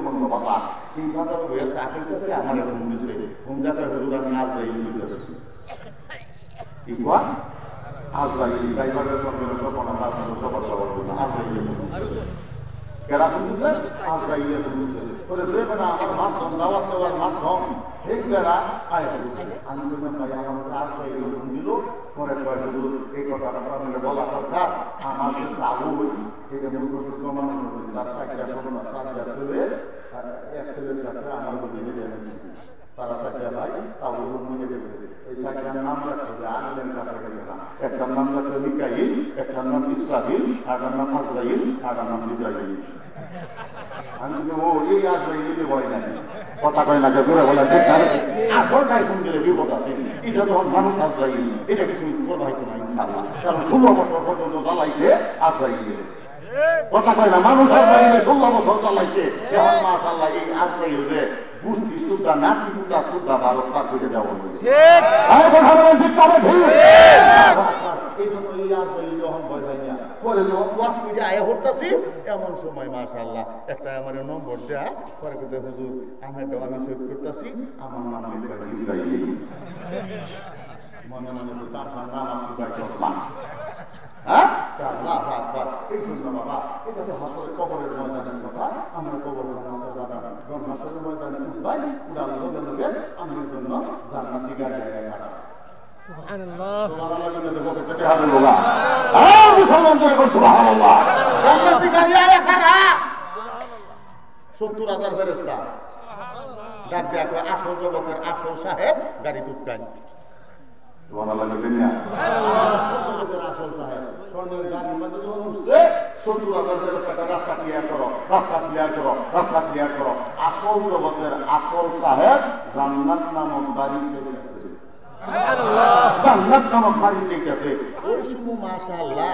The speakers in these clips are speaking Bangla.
প্রচন্ড বাতা এই বাতা হয়ে চাকরিতেছে আমার ঘুম দিছে ঘুম যাতে হুজুর আমি আজরাইল দিতেছি কি কয় আজরাইল ড্রাইভারের সঙ্গে সফর আমার সফর করবো না আজরাইল কেরা শুনতেছে আজরাইল শুনতেছে করে দেবে না আমার মাধ্যম দাওয়াত দেওয়ার মাধ্যম এই বেড়া আয় আমি বললাম ভাই আমাদের আজরাইল দিল পরে কয় হুজুর এই কথাটা আপনাদের বলা দরকার আমার যে আবুল এটা মূর্খ মানুষ তার চাকরি শোনো না চাকরি ছেলে এক ছেলের কাছে আমার দিনে জেনেছি তারা চাকরি ভাই আবুল নিয়ে গেছে এই চাকরির নাম রাখছে যে আনলেন কাছে গেছে না একটার নাম রাখছে মিকাইল একটার নাম ইসরাফিল আরটার নাম আজরাইল আরটার নাম মিকাইল আমি ও এই আজরাইল ভয় নাকি কথা কয় না জোরে বলে আসলটাই কোন গেলে বিপদ আছে এটা যখন মানুষ আজরাইল এটা কিছু প্রবাহিত না ইনশাআল্লাহ কারণ 16 বছর পর্যন্ত জ্বালাইতে আজরাইল কথা কয় না মানুষ আজরাইল 16 বছর জ্বালাইতে এখন মাশাআল্লাহ এই আজরাইল রে বুঝতি সুদ্ধা নাতি পুতা সুদ্ধা ভারত পার করে দেওয়া হবে ঠিক কথা বলেন ঠিক তবে ঠিক এই জন্য এই আজরাইল যখন ভয় পাই না পরে যখন ওয়াজ করে আয়া হতাছি এমন সময় মাশাআল্লাহ একটা আমার নম্বর দেয়া পরে কইতে হুজুর আমি সেভ করতেছি আমার নাম লিখা ইব্রাহিম মনে মনে তো তার নাম আপনি পাইছেন হ্যাঁ আল্লাহ আকবার এই জন্য বাবা এটা তো হাসরের কবরের ময়দানের কথা আমরা কবরের যখন হাসরের ময়দানে উঠবাই উড়াল লগে লগে আমাদের জন্য জান্নাতি গাড়ি খারাপ সুবহানাল্লাহ সুবহানাল্লাহ দেখো কেটে হাতে লোগা মুসলমান জোরে বল সুবহানাল্লাহ জান্নাতি গাড়ি আয়া খারাপ 70,000 ফেরেশতা সুবহানাল্লাহ ডাক দেয়া কয় আসল জগতের আসল সাহেব গাড়ি তুলতেন সুবহানাল্লাহ বলেন না সুবহানাল্লাহ আসল সাহেব সোনার গাড়ি মধ্যে যখন উঠছে 70,000 ফেরেশতা রাস্তা ক্লিয়ার করো রাস্তা ক্লিয়ার করো রাস্তা ক্লিয়ার করো আসল জগতের আসল সাহেব জান্নাত নামক বাড়ি থেকে আসছে সুবহানাল্লাহ জান্নাত নামক বাড়ি থেকে আসে ওই সময় মাশাআল্লাহ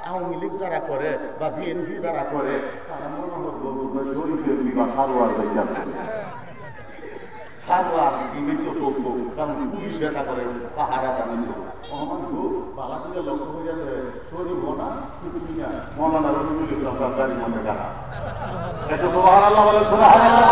আওয়ামী লীগ যারা করে বা বিএনপি যারা করে তারা মনে হয় বলবে শরীফের বিবাহ সারোয়ার হয়ে যাচ্ছে সারোয়ার জীবিত সত্য কারণ পুলিশ এটা করে পাহারা দামি আমার খুব বালা থেকে লক্ষ্য হয়ে যাবে শরীফ মনা কিছু না মনানা রবিউল ইসলাম সরকারি মনে গাড়া এটা সুবহানাল্লাহ বলে সুবহানাল্লাহ